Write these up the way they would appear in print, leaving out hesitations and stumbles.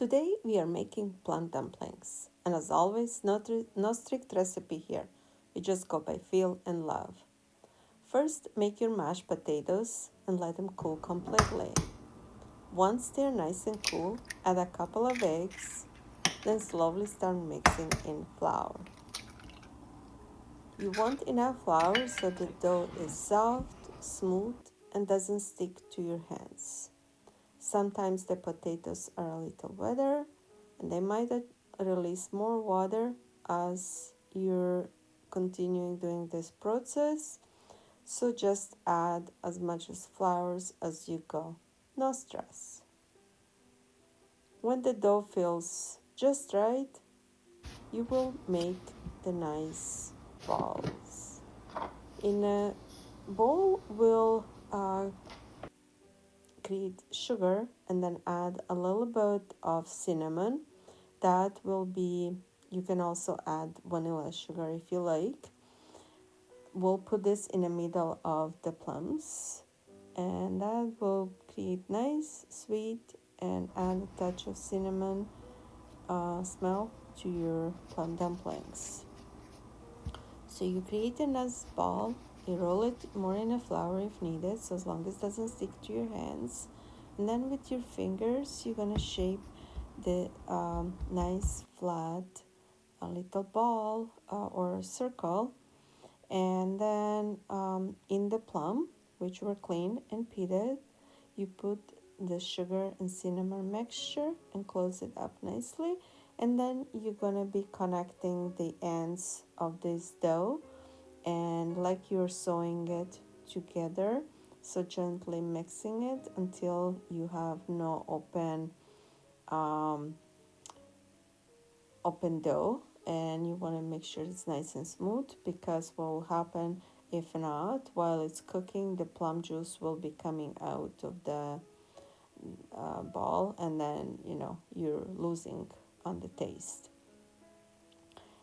Today we are making plum dumplings, and as always, no strict recipe here. We just go by feel and love. First, make your mashed potatoes and let them cool completely. Once they're nice and cool, add a couple of eggs, then slowly start mixing in flour. You want enough flour so the dough is soft, smooth, and doesn't stick to your hands. Sometimes the potatoes are a little wetter and they might release more water as you're continuing doing this process. So just add as much as flours as you go. No stress. When the dough feels just right, you will make the nice balls. In a bowl, we'll create sugar and then add a little bit of cinnamon. That will be, you can also add vanilla sugar if you like. We'll put this in the middle of the plums, and that will create nice, sweet, and add a touch of cinnamon smell to your plum dumplings. So you create a nice ball, you roll it more in a flour if needed, so as long as it doesn't stick to your hands. And then with your fingers, you're gonna shape the nice flat a little ball or circle. And then in the plum, which were cleaned and pitted, you put the sugar and cinnamon mixture and close it up nicely. And then you're gonna be connecting the ends of this dough and like you're sewing it together, so gently mixing it until you have no open dough, and you want to make sure it's nice and smooth, because what will happen if not, while it's cooking, the plum juice will be coming out of the ball, and then you're losing on the taste.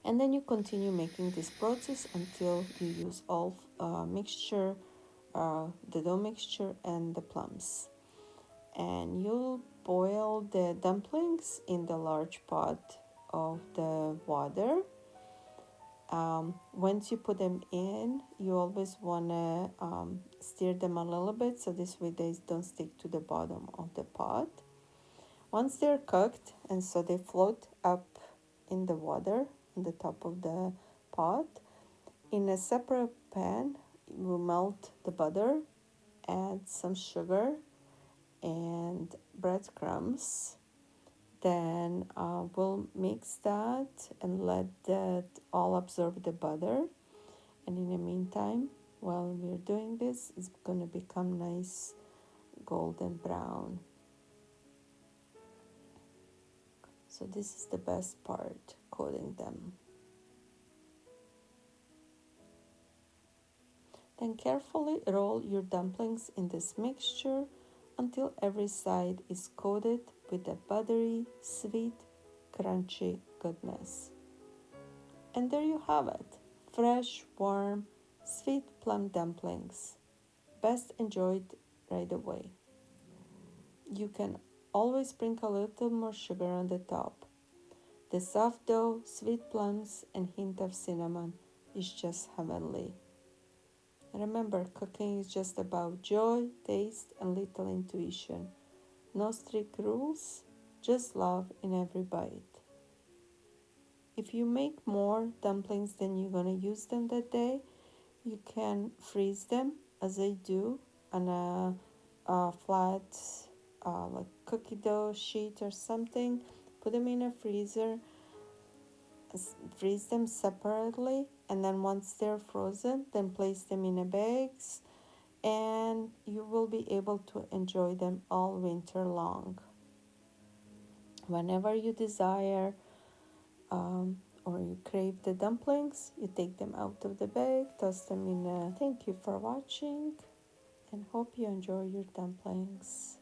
And then you continue making this process until you use all mixture, the dough mixture and the plums. And you'll boil the dumplings in the large pot of the water. Once you put them in, you always want to stir them a little bit, so this way they don't stick to the bottom of the pot. Once they're cooked, and so they float up in the water on the top of the pot, in a separate pan, we'll melt the butter, add some sugar and breadcrumbs. Then we'll mix that and let that all absorb the butter. And in the meantime, while we're doing this, it's going to become nice golden brown. So this is the best part, coating them. Then carefully roll your dumplings in this mixture until every side is coated with a buttery, sweet, crunchy goodness. And there you have it, fresh, warm, sweet plum dumplings. Best enjoyed right away. You can always sprinkle a little more sugar on the top. The soft dough, sweet plums, and hint of cinnamon is just heavenly. Remember, cooking is just about joy, taste, and little intuition. No strict rules, just love in every bite. If you make more dumplings than you're going to use them that day, you can freeze them, as I do, on a flat like cookie dough sheet or something. Put them in a freezer, freeze them separately, and then once they're frozen, then place them in a bags, and you will be able to enjoy them all winter long. Whenever you desire or you crave the dumplings, you take them out of the bag, toss them in a... Thank you for watching, and hope you enjoy your dumplings.